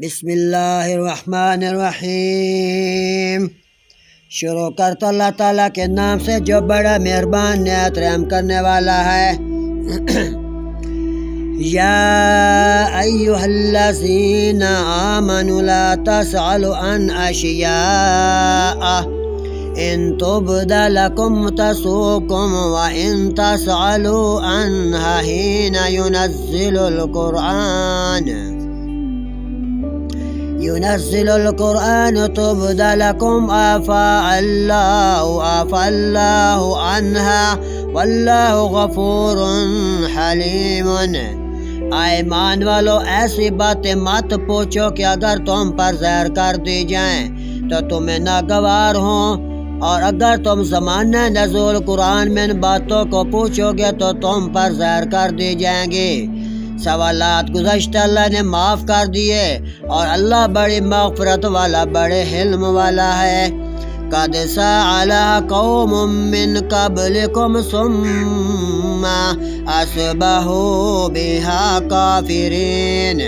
بسم اللہ الرحمن الرحیم۔ شروع کرتا اللہ تعالیٰ کے نام سے جو بڑا مہربان نہایت رحم کرنے والا ہے۔ یا ایھا الذین آمنوا لا تسألوا عن اشیاء ان تبد لکم تسؤکم وان تسألوا عنها حین ينزل القرآن تبد لكم عفا الله عنها واللہ غفور حلیم۔ ایمان والو ایسی باتیں مت پوچھو کہ اگر تم پر زہر کر دی جائیں تو تمہیں ناگوار ہوں، اور اگر تم زمانہ نزول قرآن میں ان باتوں کو پوچھو گے تو تم پر زہر کر دی جائیں گی۔ سوالات گزشتہ اللہ نے معاف کر دیے، اور اللہ بڑی مغفرت والا بڑے حلم والا ہے۔ قد سأل قوم من قبلكم ثم أصبحوا بها کافرین۔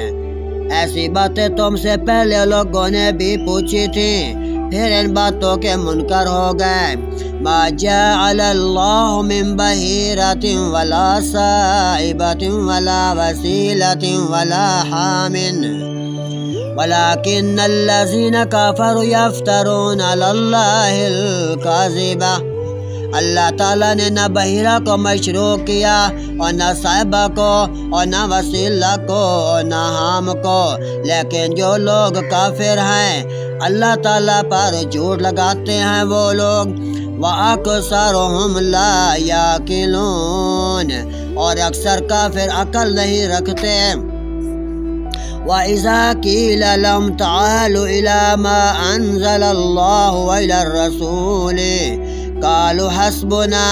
ایسی باتیں تم سے پہلے لوگوں نے بھی پوچھی تھیں، پھر ان باتوں کے منکر ہو گئے۔ ما جعل اللہ من بحیرۃ ولا صائبۃ ولا وسیلۃ ولا حام ولكن الذین کفروا یفترون علی اللہ الکذب۔ اللہ تعالیٰ نے نہ بحیرہ کو مشروع کیا، اور نہ صائبہ کو، اور نہ وسیلہ کو، اور نہ حام کو، لیکن جو لوگ کافر ہیں اللہ تعالیٰ پر جھوٹ لگاتے ہیں وہ لوگ۔ وَأَكْثَرُهُمْ لَا يَعْقِلُونَ، اور اکثر کافر عقل نہیں رکھتے۔ وَإِذَا قِيلَ لَهُمْ تَعَالَوْا إِلَىٰ مَا أَنزَلَ اللَّهُ وَإِلَى الرَّسُولِ قَالُوا حَسْبُنَا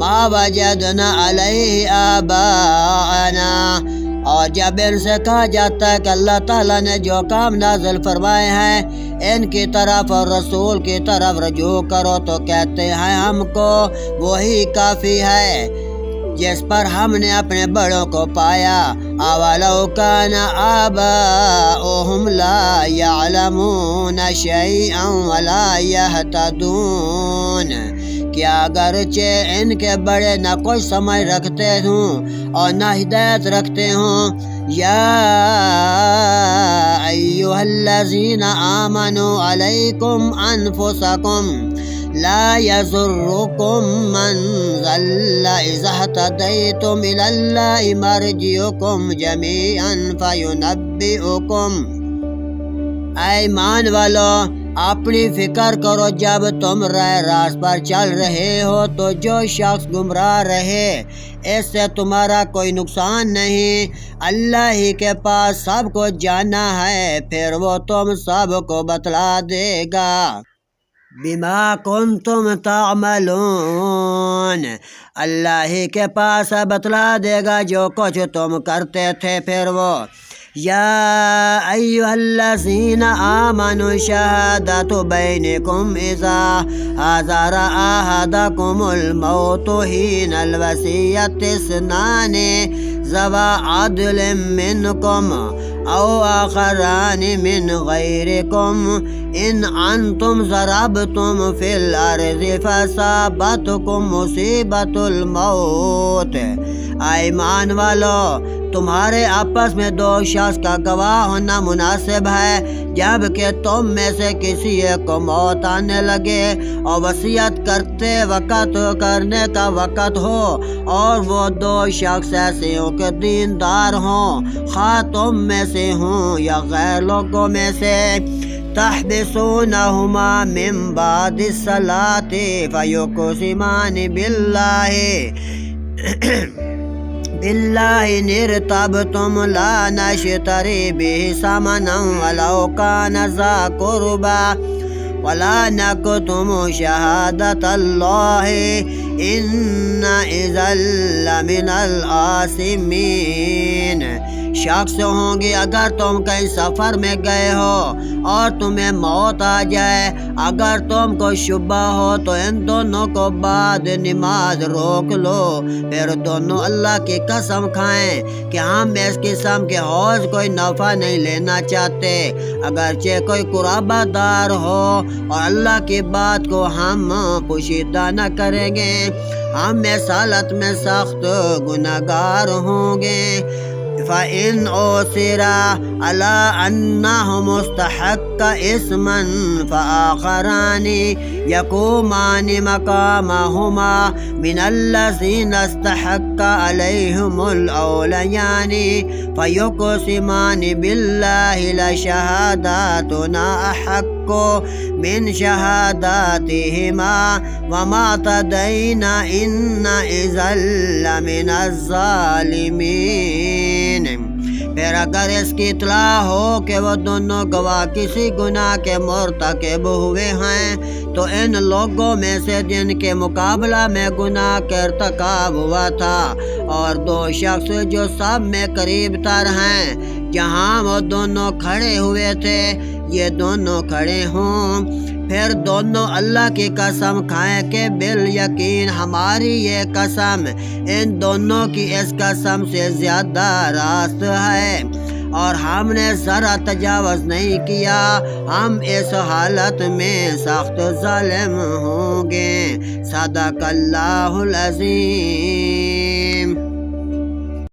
مَا وَجَدْنَا عَلَيْهِ آبَاءَنَا۔ اور جب ان سے کہا جاتا ہے کہ اللہ تعالیٰ نے جو کام نازل فرمائے ہیں ان کی طرف اور رسول کی طرف رجوع کرو تو کہتے ہیں ہم کو وہی کافی ہے جس پر ہم نے اپنے بڑوں کو پایا۔ اولو کان آباؤہم لا یعلمون شیئا ولا یہتدون۔ کیا اگرچہ ان کے بڑے نہ کوئی سمجھ رکھتے ہوں اور نہ ہدایت رکھتے ہوں۔ یا ایھا الذین آمنوا علیکم انفسکم لا یضرکم من ضل اذا اہتدیتم الی اللہ مرجعکم جمیعا فینبئکم۔ ایمان والو اپنی فکر کرو، جب تم راہ راست پر چل رہے ہو تو جو شخص گمراہ رہے اس سے تمہارا کوئی نقصان نہیں۔ اللہ ہی کے پاس سب کو جانا ہے، پھر وہ تم سب کو بتلا دے گا۔ بما کنتم تعملون، اللہ ہی کے پاس بتلا دے گا جو کچھ تم کرتے تھے پھر وہ۔ یا ایھا الذین آمنوا شہادۃ بینکم اذا حضر احدکم الموت حین الوصیۃ اثنان ذوی عدل منکم او آخران من غیرکم ان انتم ضربتم فی الارض فاصابتکم مصیبۃ الموت۔ ایمان والو تمہارے آپس میں دو شخص کا گواہ ہونا مناسب ہے جب کہ تم میں سے کسی ایک کو موت آنے لگے اور وصیت کرنے کا وقت ہو، اور وہ دو شخص ایسے ہوں کہ دیندار ہوں، خواہ تم میں سے ہوں یا غیر لوگوں میں سے۔ تحبسونہما من بعد الصلاۃ فیقسمان باللہ ان ارتبتم لا نشتری بہ ثمنا ولو کان ذا قربی ولا نکتم شہادۃ اللہ انا اذا لمن الآثمین۔ شخص ہوں گی اگر تم کہیں سفر میں گئے ہو اور تمہیں موت آ جائے، اگر تم کو شبہ ہو تو ان دونوں کو بعد نماز روک لو، پھر دونوں اللہ کی قسم کھائیں کہ ہم اس قسم کے حوض کوئی نفع نہیں لینا چاہتے، اگرچہ کوئی قرابہ دار ہو، اور اللہ کی بات کو ہم پوشیدہ نہ کریں گے، ہم اس حالت میں سخت گناہگار ہوں گے۔ فَإِنْ أُثِرَ عَلَىٰ أَنَّهُ مُسْتَحَقَّ إِثْمًا فَآخَرَانِ يَقُومَانِ مَقَامَهُمَا مِنَ الَّذِينَ اسْتَحَقَّ عَلَيْهِمُ الْأَوْلَيَانِ فَيُقْسِمَانِ بِاللَّهِ لَشَهَادَاتُنَا أَحَقُّ مِنْ شَهَادَاتِهِمَا وَمَا اعْتَدَيْنَا إِنَّ إِذًا لَّمِنَ الظَّالِمِينَ۔ پھر اگر اس کی اطلاع ہو کہ وہ دونوں گواہ کسی گناہ کے مرتکب ہوئے ہیں، تو ان لوگوں میں سے جن کے مقابلہ میں گناہ کا ارتکاب ہوا تھا اور دو شخص جو سب میں قریب تر ہیں، جہاں وہ دونوں کھڑے ہوئے تھے، یہ دونوں کھڑے ہوں، پھر دونوں اللہ کی قسم کھائیں کہ بالیقین ہماری یہ قسم ان دونوں کی اس قسم سے زیادہ راست ہے، اور ہم نے ذرا تجاوز نہیں کیا، ہم اس حالت میں سخت ظالم ہوں گے۔ صدق اللہ العظیم۔